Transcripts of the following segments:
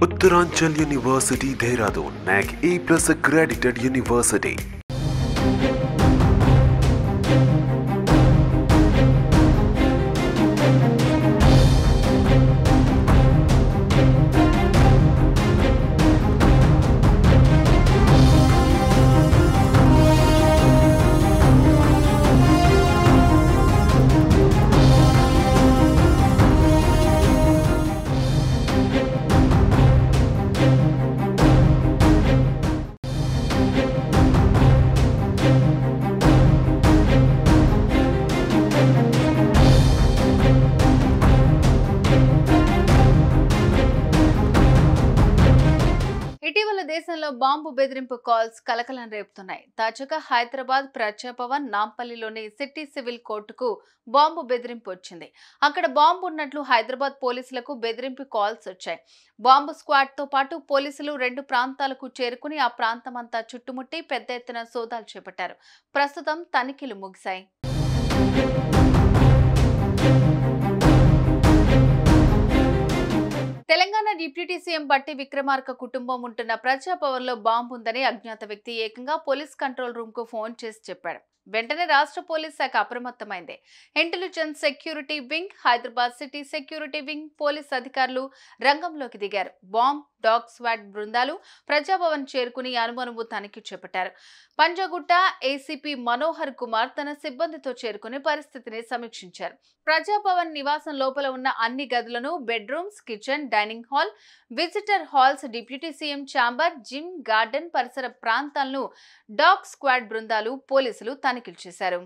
Uttaranchal University, Dehradun, NAC A+ accredited university. ఇటీవల దేశంలో bomb బెదిరింపు కాల్స్ కలకలం రేపుతున్నాయి. తాజాగా హైదరాబాద్ ప్రజాభవన్ నాంపల్లిలోని సిటీ సివిల్ కోర్టుకు బాంబు బెదిరింపు వచ్చింది. అక్కడ బాంబు ఉన్నట్లు హైదరాబాద్ పోలీసులకు బెదిరింపు కాల్స్ వచ్చాయి. బాంబు స్క్వాడ్ తో పాటు పోలీసులు 2 ప్రాంతాలకు చేరుకుని ఆ ప్రాంతమంతా చుట్టుముట్టి పెద్ద ఎత్తున సోదాలు చేపట్టారు. ప్రస్తుతం తనిఖీలు ముగిశాయి. తెలంగాణ డిప్యూటీ సీఎం బట్టి విక్రమార్క కుటుంబం ఉంటున్న ప్రజాభవన్లో బాంబు ఉందని అజ్ఞాత వ్యక్తి ఏకంగా పోలీస్ కంట్రోల్ రూమ్ కు ఫోన్ చేసి చెప్పాడు. వెంటనే రాష్ట్ర పోలీస్ శాఖ అప్రమత్తమైంది. Intelligence security wing, Hyderabad city security wing police అధికారులు రంగంలోకి దిగారు. బాంబ్ డాగ్ స్వాడ్ బృందాలు ప్రజాభవన్ చేరుకుని అనుమానము తనిఖీ చేపట్టారు. పంజాగుట్ట ఏసీపీ మనోహర్ కుమార్ తన సిబ్బందితో చేరుకుని పరిస్థితిని సమీక్షించారు. ప్రజాభవన్ నివాసం లోపల ఉన్న అన్ని గదులను, bedrooms, kitchen, dining hall, visitor halls, deputy CM chamber, gym, garden పరిసర ప్రాంతాలను డాగ్ స్క్వాడ్ బృందాలు పోలీసులు తనిఖీలు చేశారు.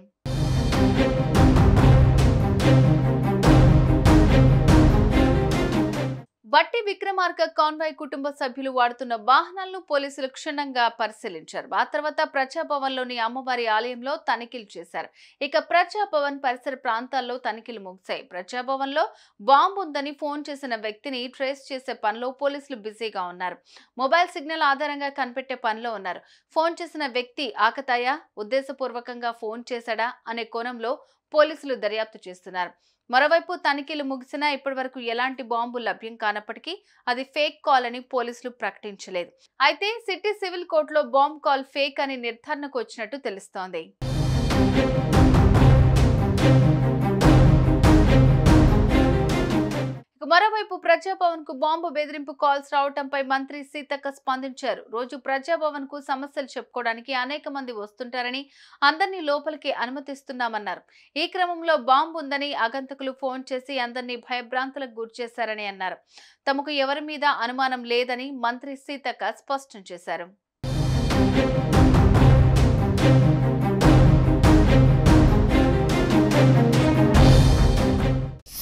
బట్టి విక్రమార్క కాన్వాయ్ కుటుంబ సభ్యులు వాడుతున్న వాహనాలను పోలీసులు క్షుణ్ణంగా పరిశీలించారు. ఆ తర్వాత ప్రజాభవన్లోని అమ్మవారి ఆలయంలో తనిఖీలు చేశారు. ఇక ప్రజాభవన్ పరిసర ప్రాంతాల్లో తనిఖీలు ముగిశాయి. ప్రజాభవన్లో బాంబు ఉందని ఫోన్ చేసిన వ్యక్తిని ట్రేస్ చేసే పనిలో పోలీసులు బిజీగా ఉన్నారు. మొబైల్ సిగ్నల్ ఆధారంగా కనిపెట్టే పనిలో ఉన్నారు. ఫోన్ చేసిన వ్యక్తి ఆకతాయ, ఉద్దేశపూర్వకంగా ఫోన్ చేశాడా అనే కోణంలో పోలీసులు దర్యాప్తు చేస్తున్నారు. మరోవైపు తనిఖీలు ముగిసినా ఇప్పటి వరకు ఎలాంటి బాంబు లభ్యం కానప్పటికీ అది ఫేక్ కాల్ అని పోలీసులు ప్రకటించలేదు. అయితే సిటీ సివిల్ కోర్టులో బాంబ్ కాల్ ఫేక్ అని నిర్ధారణకు వచ్చినట్టు తెలుస్తోంది. మరోవైపు ప్రజాభవన్ కు బాంబు బెదిరింపు కాల్స్ రావడంపై మంత్రి సీతక్క స్పందించారు. రోజు ప్రజాభవన్ కు సమస్యలు చెప్పుకోవడానికి అనేక మంది వస్తుంటారని, అందరినీ లోపలికి అనుమతిస్తున్నామన్నారు. ఈ క్రమంలో బాంబు ఉందని ఆగంతకులు ఫోన్ చేసి అందరినీ భయభ్రాంతులకు గురిచేశారని అన్నారు. తమకు ఎవరి మీద అనుమానం లేదని మంత్రి సీతక్క స్పష్టం చేశారు.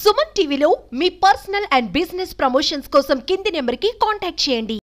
సుమన్ టీవీలో మీ పర్సనల్ అండ్ బిజినెస్ ప్రమోషన్స్ కోసం కింది నెంబర్కి కాంటాక్ట్ చేయండి.